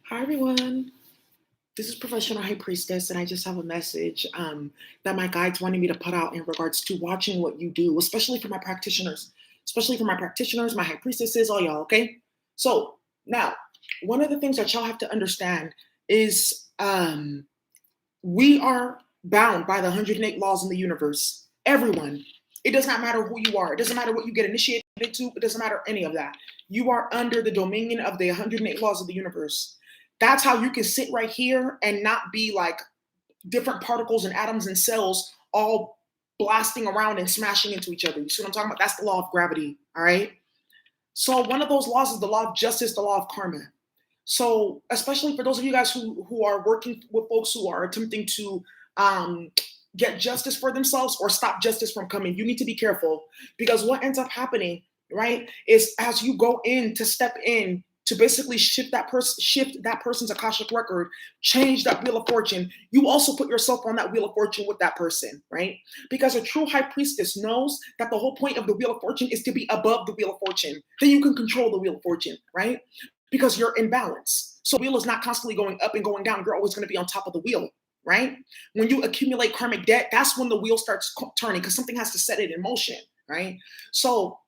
Hi everyone. This is Professional High Priestess, and I just have a message that my guides wanted me to put out in regards to watching what you do, especially for my practitioners, my high priestesses, all y'all. Okay. So now, one of the things that y'all have to understand is we are bound by the 108 laws in the universe. Everyone. It does not matter who you are. It doesn't matter what you get initiated into. It doesn't matter any of that. You are under the dominion of the 108 laws of the universe. That's how you can sit right here and not be like different particles and atoms and cells all blasting around and smashing into each other. You see what I'm talking about? That's the law of gravity. All right. So one of those laws is the law of justice, the law of karma. So especially for those of you guys who are working with folks who are attempting to um, get justice for themselves or stop justice from coming, you need to be careful because what ends up happening, right, is as you go in to step in to basically shift that person's Akashic record, change that wheel of fortune, you also put yourself on that wheel of fortune with that person, right? Because a true high priestess knows that the whole point of the wheel of fortune is to be above the wheel of fortune. Then you can control the wheel of fortune, right? Because you're in balance. So the wheel is not constantly going up and going down. You're always going to be on top of the wheel, right? When you accumulate karmic debt, that's when the wheel starts turning because something has to set it in motion, right? So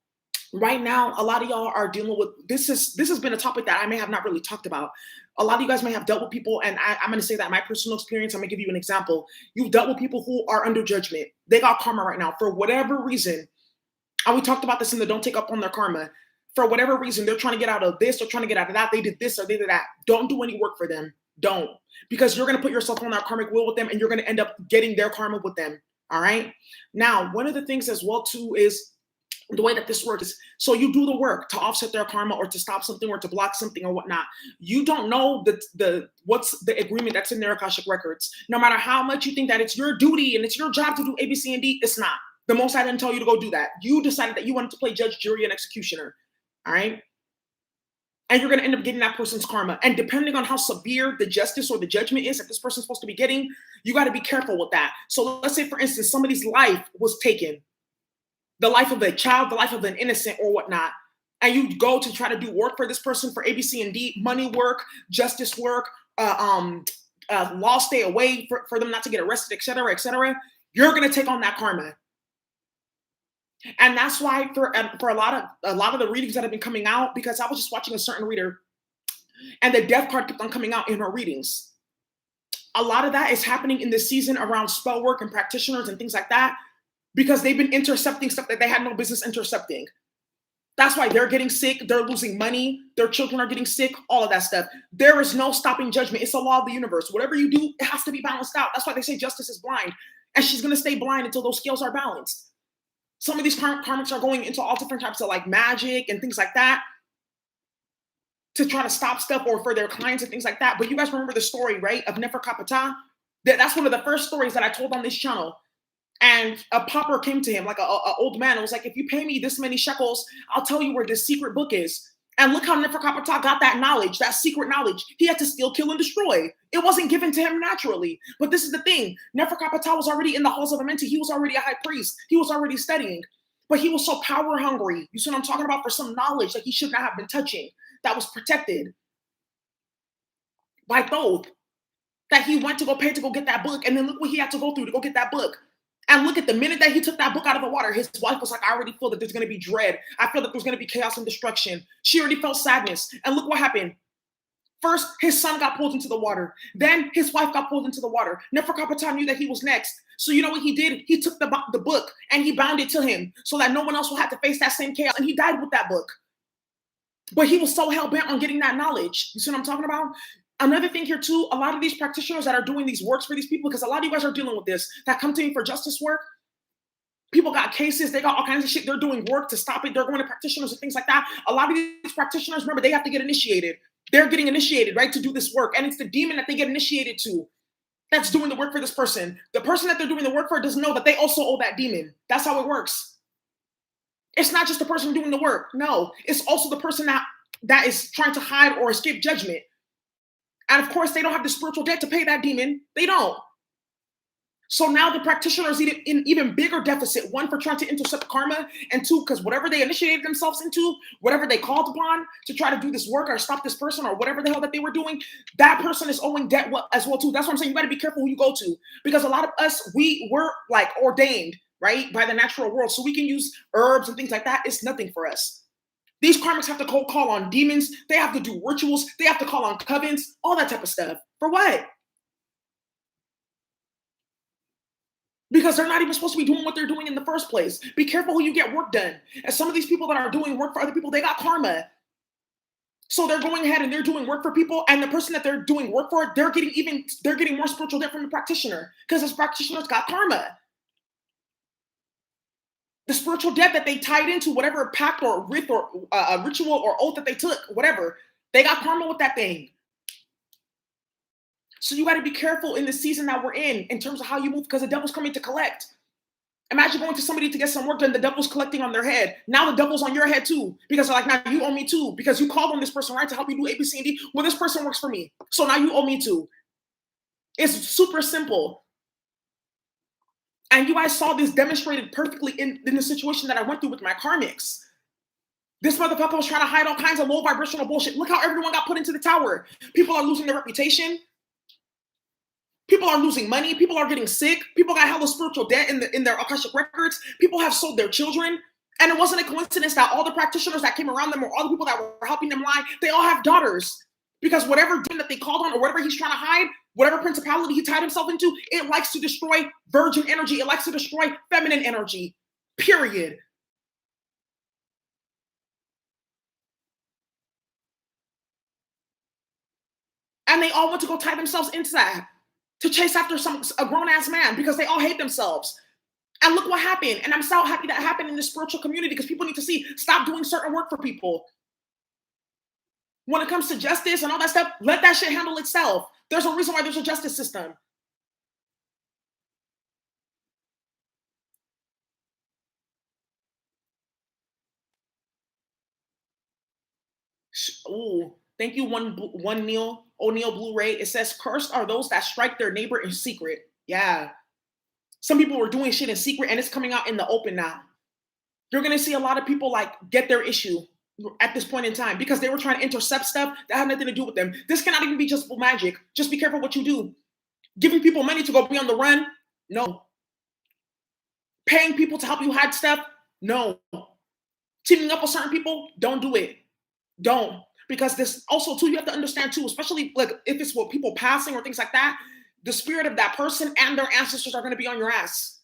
right now, a lot of y'all are dealing with this has been a topic that I may have not really talked about. A lot of you guys may have dealt with people, and I'm going to say that my personal experience, I'm going to give you an example. You've dealt with people who are under judgment. They got karma right now for whatever reason. And we talked about this in the don't take up on their karma. For whatever reason, they're trying to get out of this or trying to get out of that. They did this or they did that. Don't do any work for them. Don't. Because you're going to put yourself on that karmic wheel with them and you're going to end up getting their karma with them. All right. Now, one of the things as well, too, is the way that this works is so you do the work to offset their karma or to stop something or to block something or whatnot. You don't know the what's the agreement that's in their Akashic records. No matter how much you think that it's your duty and it's your job to do A, B, C, and D, it's not. The Most High didn't tell you to go do that. You decided that you wanted to play judge, jury, and executioner. All right. And you're going to end up getting that person's karma. And depending on how severe the justice or the judgment is that this person's supposed to be getting, you got to be careful with that. So let's say, for instance, somebody's life was taken, the life of a child, the life of an innocent or whatnot, and you go to try to do work for this person for A, B, C, and D, money work, justice work, law stay away for them not to get arrested, et cetera, you're going to take on that karma. And that's why for a lot of the readings that have been coming out, because I was just watching a certain reader and the death card kept on coming out in her readings. A lot of that is happening in the season around spell work and practitioners and things like that, because they've been intercepting stuff that they had no business intercepting. That's why they're getting sick, they're losing money, their children are getting sick, all of that stuff. There is no stopping judgment. It's a law of the universe. Whatever you do, it has to be balanced out. That's why they say justice is blind. And she's going to stay blind until those scales are balanced. Some of these karmics are going into all different types of like magic and things like that to try to stop stuff or for their clients and things like that. But you guys remember the story, right, of Neferkapata? That's one of the first stories that I told on this channel. And a pauper came to him, like a old man. It was like, if you pay me this many shekels, I'll tell you where this secret book is. And look how Neferkapata got that knowledge, that secret knowledge. He had to steal, kill, and destroy. It wasn't given to him naturally. But this is the thing. Neferkapata was already in the halls of Amenti. He was already a high priest. He was already studying. But he was so power hungry. You see what I'm talking about? For some knowledge that he should not have been touching, that was protected by both. That he went to go pay to go get that book. And then look what he had to go through to go get that book. And look at the minute that he took that book out of the water, his wife was like, I already feel that there's going to be dread. I feel that there's going to be chaos and destruction. She already felt sadness. And look what happened. First, his son got pulled into the water. Then his wife got pulled into the water. Neferkapata knew that he was next. So you know what he did? He took the book and he bound it to him so that no one else will have to face that same chaos. And he died with that book. But he was so hell-bent on getting that knowledge. You see what I'm talking about? Another thing here too, a lot of these practitioners that are doing these works for these people, because a lot of you guys are dealing with this, that come to me for justice work, people got cases, they got all kinds of shit, they're doing work to stop it, they're going to practitioners and things like that. A lot of these practitioners, remember, they have to get initiated. They're getting initiated, right, to do this work. And it's the demon that they get initiated to that's doing the work for this person. The person that they're doing the work for doesn't know that they also owe that demon. That's how it works. It's not just the person doing the work. No, it's also the person that is trying to hide or escape judgment. And of course, they don't have the spiritual debt to pay that demon. They don't. So now the practitioner is in even bigger deficit. One, for trying to intercept karma, and two, because whatever they initiated themselves into, whatever they called upon to try to do this work or stop this person or whatever the hell that they were doing, that person is owing debt as well too. That's what I'm saying. You got to be careful who you go to, because a lot of us, we were like ordained, right, by the natural world, so we can use herbs and things like that. It's nothing for us. These karmics have to call on demons. They have to do rituals. They have to call on covens, all that type of stuff. For what? Because they're not even supposed to be doing what they're doing in the first place. Be careful who you get work done. And some of these people that are doing work for other people, they got karma. So they're going ahead and they're doing work for people, and the person that they're doing work for, they're getting more spiritual debt from the practitioner, because this practitioner's got karma. The spiritual debt that they tied into whatever pact or rith or ritual or oath that they took, whatever, they got karma with that thing. So you got to be careful in the season that we're in terms of how you move, because the devil's coming to collect. Imagine going to somebody to get some work done, the devil's collecting on their head. Now the devil's on your head too, because they're like, now you owe me too, because you called on this person, right, to help you do A, B, C, and D. Well, this person works for me, so now you owe me too. It's super simple. And you guys saw this demonstrated perfectly in the situation that I went through with my karmics. This motherfucker was trying to hide all kinds of low vibrational bullshit. Look how everyone got put into the tower. People are losing their reputation. People are losing money. People are getting sick. People got hella spiritual debt in their Akashic records. People have sold their children. And it wasn't a coincidence that all the practitioners that came around them, or all the people that were helping them lie, they all have daughters. Because whatever demon that they called on, or whatever he's trying to hide, whatever principality he tied himself into, it likes to destroy virgin energy. It likes to destroy feminine energy. Period. And they all want to go tie themselves into that, to chase after a grown-ass man, because they all hate themselves. And look what happened. And I'm so happy that happened in the spiritual community, because people need to see, stop doing certain work for people. When it comes to justice and all that stuff, let that shit handle itself. There's a reason why there's a justice system. Ooh, thank you, one Neil O'Neill Blu-ray. It says, cursed are those that strike their neighbor in secret. Yeah. Some people were doing shit in secret, and it's coming out in the open now. You're going to see a lot of people like get their issue at this point in time, because they were trying to intercept stuff that had nothing to do with them. This cannot even be just magic. Just be careful what you do. Giving people money to go be on the run? No. Paying people to help you hide stuff? No. Teaming up with certain people? Don't do it. Don't. Because this also too, you have to understand too, especially like if it's what people passing or things like that, the spirit of that person and their ancestors are going to be on your ass.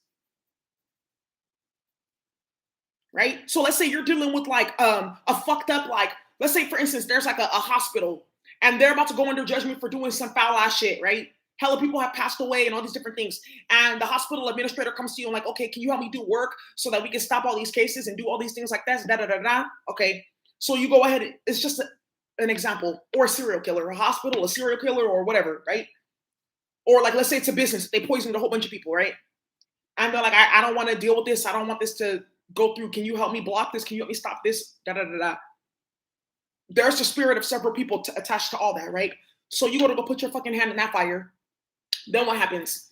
Right? So let's say you're dealing with like a fucked up, like, let's say for instance, there's like a hospital, and they're about to go under judgment for doing some foul ass shit, right? Hella people have passed away and all these different things. And the hospital administrator comes to you and like, okay, can you help me do work so that we can stop all these cases and do all these things like this? Da da da da. Okay. So you go ahead. It's just an example. Or a serial killer, a hospital, a serial killer, or whatever, right? Or like, let's say it's a business. They poisoned a whole bunch of people, right? And they're like, I don't want to deal with this. I don't want this to go through. Can you help me block this? Can you help me stop this? Da da da da. There's the spirit of several people attached to all that, right? So you go to go put your fucking hand in that fire. Then what happens?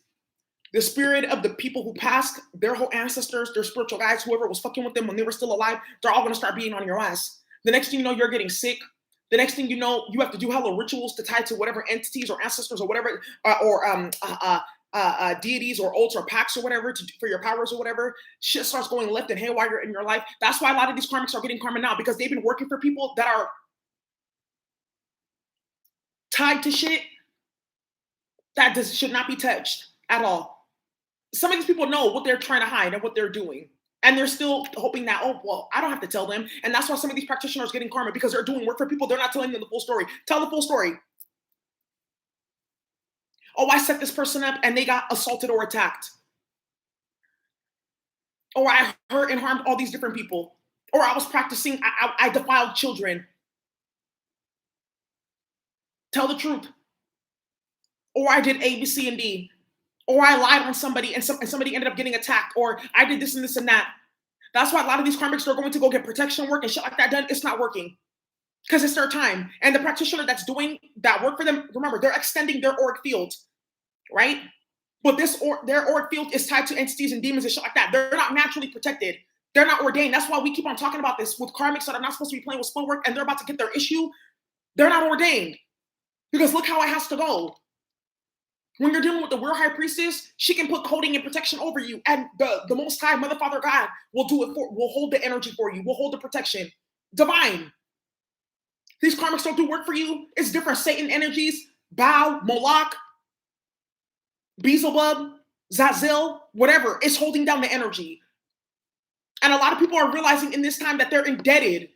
The spirit of the people who passed, their whole ancestors, their spiritual guides, whoever was fucking with them when they were still alive, they're all going to start being on your ass. The next thing you know, you're getting sick. The next thing you know, you have to do hella rituals to tie to whatever entities or ancestors or whatever, deities or oaths or pacts or whatever for your powers or whatever. Shit starts going left and haywire in your life. That's why a lot of these karmics are getting karma now, because they've been working for people that are tied to shit that should not be touched at all. Some of these people know what they're trying to hide and what they're doing. And they're still hoping that, oh, well, I don't have to tell them. And that's why some of these practitioners are getting karma, because they're doing work for people. They're not telling them the full story. Tell the full story. Oh, I set this person up and they got assaulted or attacked. Or I hurt and harmed all these different people. Or I was practicing, I defiled children. Tell the truth. Or I did A, B, C, and D. Or I lied on somebody and somebody ended up getting attacked. Or I did this and this and that. That's why a lot of these karmics are going to go get protection work and shit like that done. It's not working. Because it's their time. And the practitioner that's doing that work for them, remember, they're extending their auric field. Right? But their auric field is tied to entities and demons and shit like that. They're not naturally protected. They're not ordained. That's why we keep on talking about this with karmics that are not supposed to be playing with spell work and they're about to get their issue. They're not ordained. Because look how it has to go. When you're dealing with the real high priestess, she can put coding and protection over you. And the most high mother, father, God will do it will hold the energy for you, will hold the protection. Divine. These karmics don't do work for you. It's different Satan energies, Baal, Moloch, Beelzebub, Zazil, whatever. It's holding down the energy. And a lot of people are realizing in this time that they're indebted.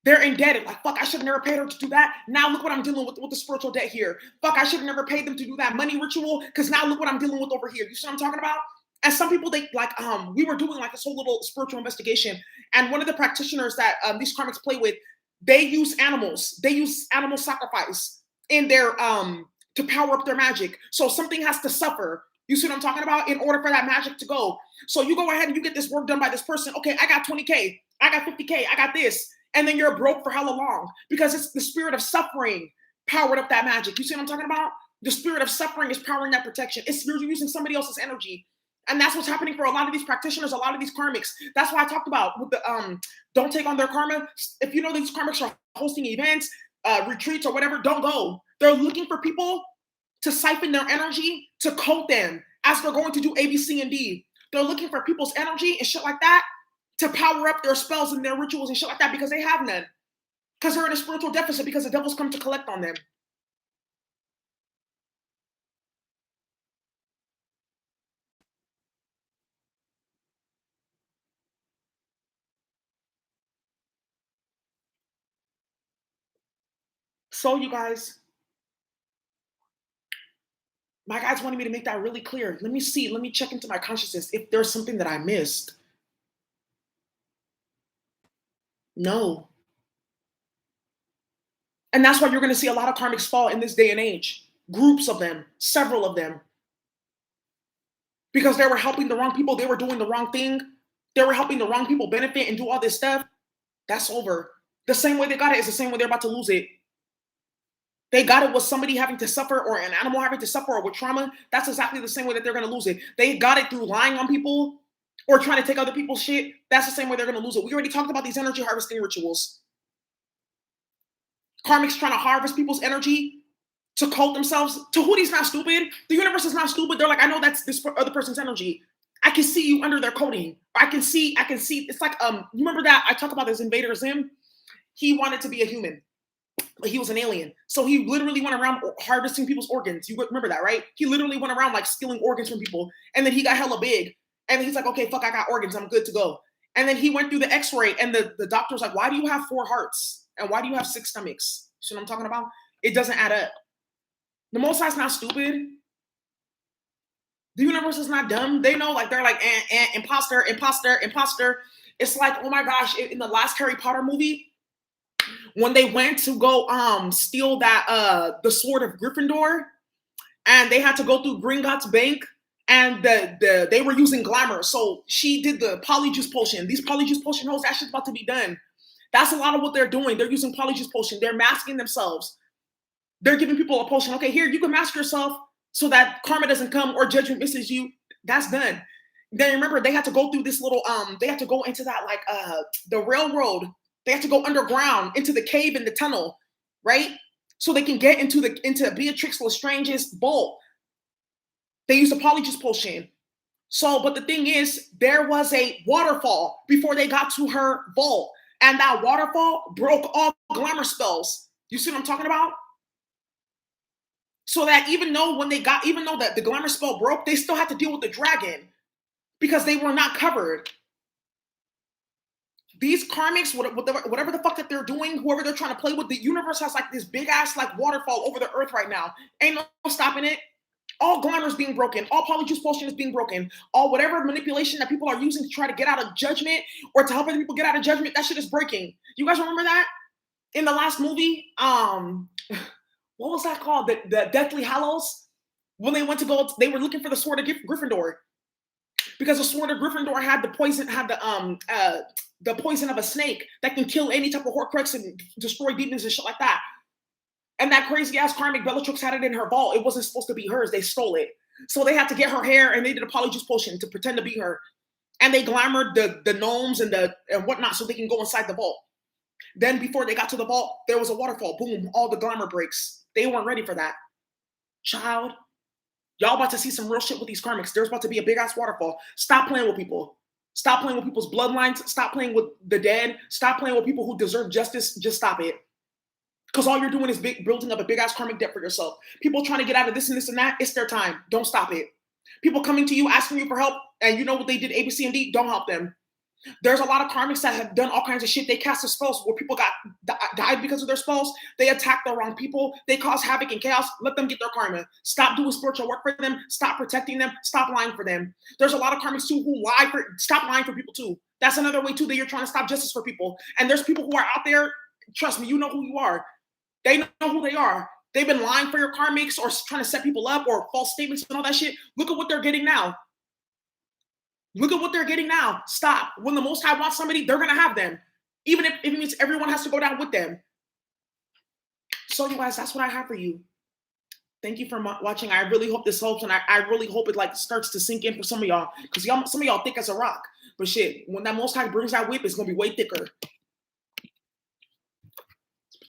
They're indebted. Like, fuck, I should have never paid her to do that. Now look what I'm dealing with the spiritual debt here. Fuck, I should have never paid them to do that money ritual because now look what I'm dealing with over here. You see what I'm talking about? And some people, they like, we were doing like this whole little spiritual investigation. And one of the practitioners that these karmics play with, they use animals. They use animal sacrifice in their, to power up their magic. So something has to suffer. You see what I'm talking about? In order for that magic to go. So you go ahead and you get this work done by this person. Okay, I got 20K. I got 50K. I got this. And then you're broke for hella long because it's the spirit of suffering powered up that magic. You see what I'm talking about? The spirit of suffering is powering that protection. You're using somebody else's energy. And that's what's happening for a lot of these practitioners, a lot of these karmics. That's why I talked about with the don't take on their karma. If you know these karmics are hosting events, retreats or whatever, don't go. They're looking for people to siphon their energy, to coat them as they're going to do A, B, C, and D. They're looking for people's energy and shit like that to power up their spells and their rituals and shit like that because they have none. Because they're in a spiritual deficit because the devil's come to collect on them. So you guys, my guys wanted me to make that really clear. Let me see, let me check into my consciousness if there's something that I missed. No. And that's why you're going to see a lot of karmics fall in this day and age. Groups of them, several of them. Because they were helping the wrong people, they were doing the wrong thing. They were helping the wrong people benefit and do all this stuff. That's over. The same way they got it is the same way they're about to lose it. They got it with somebody having to suffer or an animal having to suffer or with trauma. That's exactly the same way that they're going to lose it. They got it through lying on people or trying to take other people's shit. That's the same way they're going to lose it. We already talked about these energy harvesting rituals. Karmics trying to harvest people's energy to coat themselves. Tahuti's not stupid. The universe is not stupid. They're like, I know that's this other person's energy. I can see you under their coating. I can see. It's like, you remember that I talk about this Invader Zim? He wanted to be a human. He was an alien. So he literally went around harvesting people's organs. You remember that, right? He literally went around like stealing organs from people. And then he got hella big. And he's like, okay, fuck, I got organs. I'm good to go. And then he went through the x-ray and the doctor was like, why do you have 4 hearts? And why do you have 6 stomachs? See what I'm talking about? It doesn't add up. The Most High's not stupid. The universe is not dumb. They know, like, they're like, imposter, imposter, imposter. It's like, oh my gosh, in the last Harry Potter movie, when they went to go steal that the sword of Gryffindor, and they had to go through Gringotts Bank, and they were using glamour. So she did the polyjuice potion. These polyjuice potion hoes, that shit's about to be done. That's a lot of what they're doing. They're using polyjuice potion. They're masking themselves. They're giving people a potion. Okay, here, you can mask yourself so that karma doesn't come or judgment misses you. That's done. Then remember, they had to go through this little, they had to go into that, like, the railroad. They have to go underground into the cave in the tunnel, right? So they can get into Beatrix Lestrange's vault. They used a polyjuice potion. So, but the thing is, there was a waterfall before they got to her vault. And that waterfall broke all glamour spells. You see what I'm talking about? So that even though that the glamour spell broke, they still had to deal with the dragon because they were not covered. These karmics, whatever the fuck that they're doing, whoever they're trying to play with, the universe has like this big ass like waterfall over the earth right now. Ain't no stopping it. All glamour is being broken. All polyjuice potion is being broken. All whatever manipulation that people are using to try to get out of judgment or to help other people get out of judgment, that shit is breaking. You guys remember that? In the last movie, what was that called? The Deathly Hallows? When they went to go, they were looking for the sword of Gryffindor. Because the sword of Gryffindor had the poison, the poison of a snake that can kill any type of Horcrux and destroy demons and shit like that. And that crazy ass karmic Bellatrix had it in her vault. It wasn't supposed to be hers. They stole it. So they had to get her hair and they did a polyjuice potion to pretend to be her. And they glamored the gnomes and whatnot so they can go inside the vault. Then before they got to the vault, there was a waterfall. Boom, all the glamour breaks. They weren't ready for that. Child, y'all about to see some real shit with these karmics. There's about to be a big ass waterfall. Stop playing with people. Stop playing with people's bloodlines. Stop playing with the dead. Stop playing with people who deserve justice. Just stop it. Because all you're doing is building up a big ass karmic debt for yourself. People trying to get out of this and this and that, it's their time. Don't stop it. People coming to you asking you for help, and you know what they did A, B, C, and D, don't help them. There's a lot of karmics that have done all kinds of shit. They cast spells where people died because of their spells. They attack the wrong people. They cause havoc and chaos. Let them get their karma. Stop doing spiritual work for them. Stop protecting them. Stop lying for them. There's a lot of karmics too who lie for. Stop lying for people too. That's another way too that you're trying to stop justice for people. And there's people who are out there. Trust me, you know who you are. They know who they are. They've been lying for your karmics or trying to set people up or false statements and all that shit. Look at what they're getting now. Look at what they're getting now. Stop. When the Most High wants somebody, they're going to have them. Even if it means everyone has to go down with them. So you guys, that's what I have for you. Thank you for watching. I really hope this helps. And I really hope it like starts to sink in for some of y'all. Because some of y'all thick as a rock. But shit, when that Most High brings that whip, it's going to be way thicker.